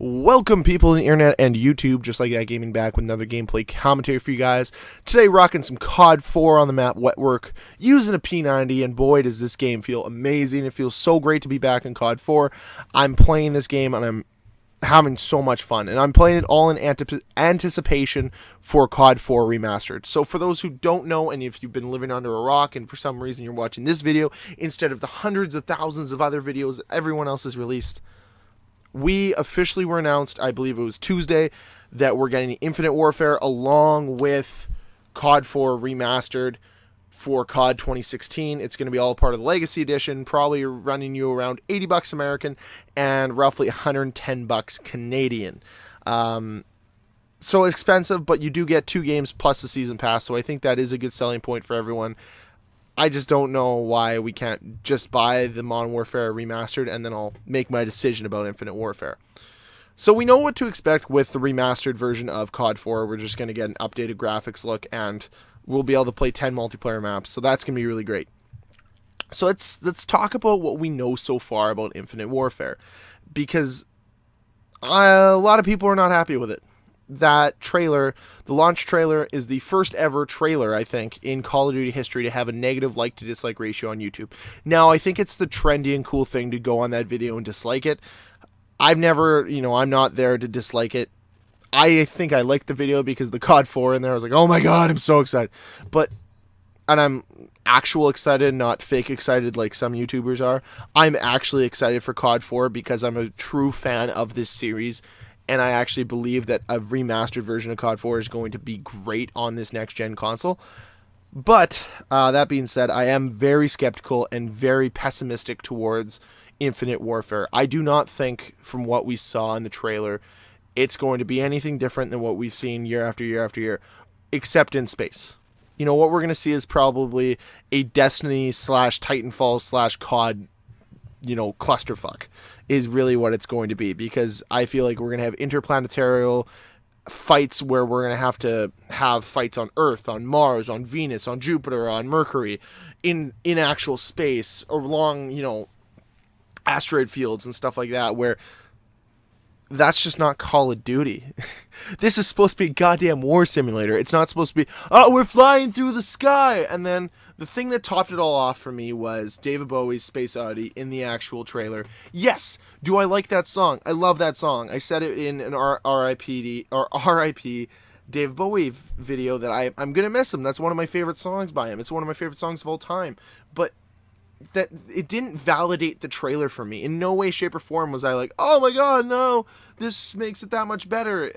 Welcome, people on the internet and YouTube, just like that gaming, back with another gameplay commentary for you guys. Today, rocking some COD 4 on the map, Wetwork, using a P90, and boy, does this game feel amazing. It feels so great to be back in COD 4. I'm playing this game, and I'm having so much fun, and I'm playing it all in anticipation for COD 4 Remastered. So for those who don't know, and if you've been living under a rock and for some reason you're watching this video instead of the hundreds of thousands of other videos that everyone else has released, we officially were announced, I believe it was Tuesday, that we're getting Infinite Warfare along with COD 4 Remastered for COD 2016. It's going to be all part of the Legacy Edition, probably running you around $80 American and roughly $110 Canadian. So expensive, but you do get 2 games plus the Season Pass, so I think that is a good selling point for everyone. I just don't know why we can't just buy the Modern Warfare Remastered and then I'll make my decision about Infinite Warfare. So we know what to expect with the remastered version of COD 4. We're just going to get an updated graphics look and we'll be able to play 10 multiplayer maps. So that's going to be really great. So let's talk about what we know so far about Infinite Warfare, because a lot of people are not happy with it. That trailer, the launch trailer, is the first ever trailer, I think, in Call of Duty history to have a negative like to dislike ratio on YouTube. Now, I think it's the trendy and cool thing to go on that video and dislike it. I've never, I'm not there to dislike it. I think I liked the video because the COD 4 in there, I was like, oh my god, I'm so excited. And I'm actual excited, not fake excited like some YouTubers are. I'm actually excited for COD 4 because I'm a true fan of this series. And I actually believe that a remastered version of COD 4 is going to be great on this next-gen console. But, that being said, I am very skeptical and very pessimistic towards Infinite Warfare. I do not think, from what we saw in the trailer, it's going to be anything different than what we've seen year after year after year, except in space. What we're going to see is probably a Destiny / Titanfall / COD, clusterfuck is really what it's going to be, because I feel like we're going to have interplanetary fights where we're going to have fights on Earth, on Mars, on Venus, on Jupiter, on Mercury, in actual space, or along, asteroid fields and stuff like that, where that's just not Call of Duty. This is supposed to be a goddamn war simulator. It's not supposed to be, oh, we're flying through the sky. And then the thing that topped it all off for me was David Bowie's Space Oddity in the actual trailer. Yes, do I like that song? I love that song. I said it in an R.I.P. David Bowie video that I'm going to miss him. That's one of my favorite songs by him. It's one of my favorite songs of all time. But that it didn't validate the trailer for me. In no way, shape, or form was I like, oh my god, no, this makes it that much better.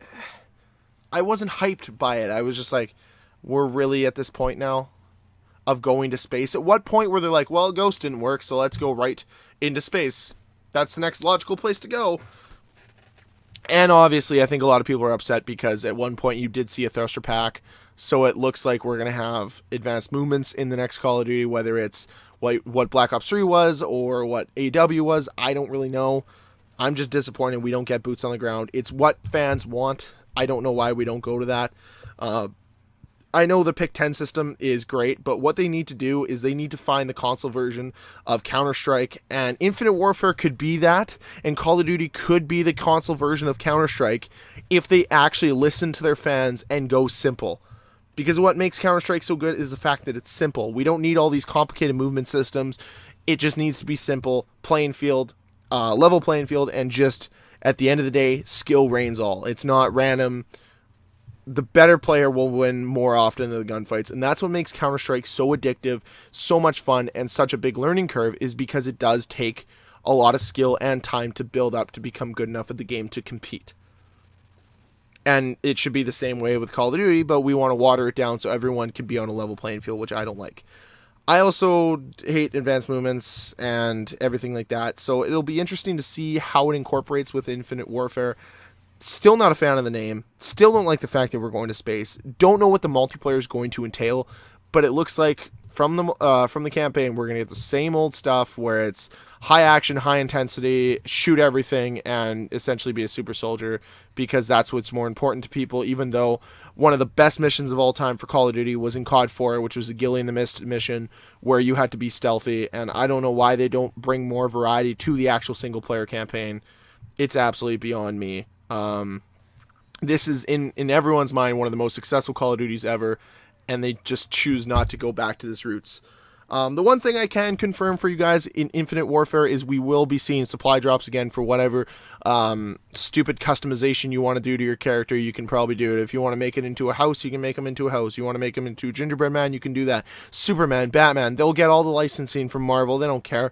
I wasn't hyped by it. I was just like, we're really at this point now of going to space. At what point were they like, well, Ghost didn't work, so let's go right into space. That's the next logical place to go. And obviously, I think a lot of people are upset because at one point you did see a thruster pack, so it looks like we're going to have advanced movements in the next Call of Duty, whether it's what Black Ops 3 was or what AW was. I don't really know. I'm just disappointed we don't get boots on the ground. It's what fans want. I don't know why we don't go to that. I know the Pick 10 system is great, but what they need to do is they need to find the console version of Counter-Strike, and Infinite Warfare could be that, and Call of Duty could be the console version of Counter-Strike if they actually listen to their fans and go simple. Because what makes Counter-Strike so good is the fact that it's simple. We don't need all these complicated movement systems. It just needs to be simple, playing field, level playing field, and just, at the end of the day, skill reigns all. It's not random. The better player will win more often than the gunfights, and that's what makes Counter-Strike so addictive, so much fun, and such a big learning curve, is because it does take a lot of skill and time to build up to become good enough at the game to compete. And it should be the same way with Call of Duty, but we want to water it down so everyone can be on a level playing field, which I don't like. I also hate advanced movements and everything like that, so it'll be interesting to see how it incorporates with Infinite Warfare. Still not a fan of the name. Still don't like the fact that we're going to space. Don't know what the multiplayer is going to entail, but it looks like from the campaign we're going to get the same old stuff where it's high action, high intensity, shoot everything, and essentially be a super soldier, because that's what's more important to people, even though one of the best missions of all time for Call of Duty was in COD 4, which was the Gilly in the Mist mission, where you had to be stealthy, and I don't know why they don't bring more variety to the actual single-player campaign. It's absolutely beyond me. This is in everyone's mind one of the most successful Call of Duties ever, and they just choose not to go back to this roots. The one thing I can confirm for you guys in Infinite Warfare is we will be seeing supply drops again for whatever stupid customization you want to do to your character. You can probably do it. If you want to make it into a house, you can make them into a house. You want to make them into a gingerbread man, you can do that. Superman, Batman, they'll get all the licensing from Marvel. They don't care.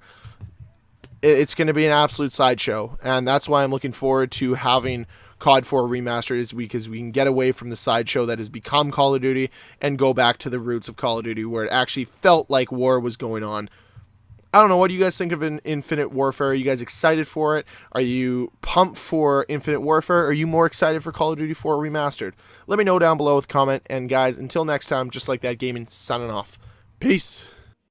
It's going to be an absolute sideshow, and that's why I'm looking forward to having COD 4 remastered this week, because we can get away from the sideshow that has become Call of Duty and go back to the roots of Call of Duty, where it actually felt like war was going on. I don't know, what do you guys think of Infinite Warfare? Are you guys excited for it? Are you pumped for Infinite Warfare? Are you more excited for Call of Duty 4 remastered? Let me know down below with a comment, and guys, until next time, just like that gaming, signing off. Peace.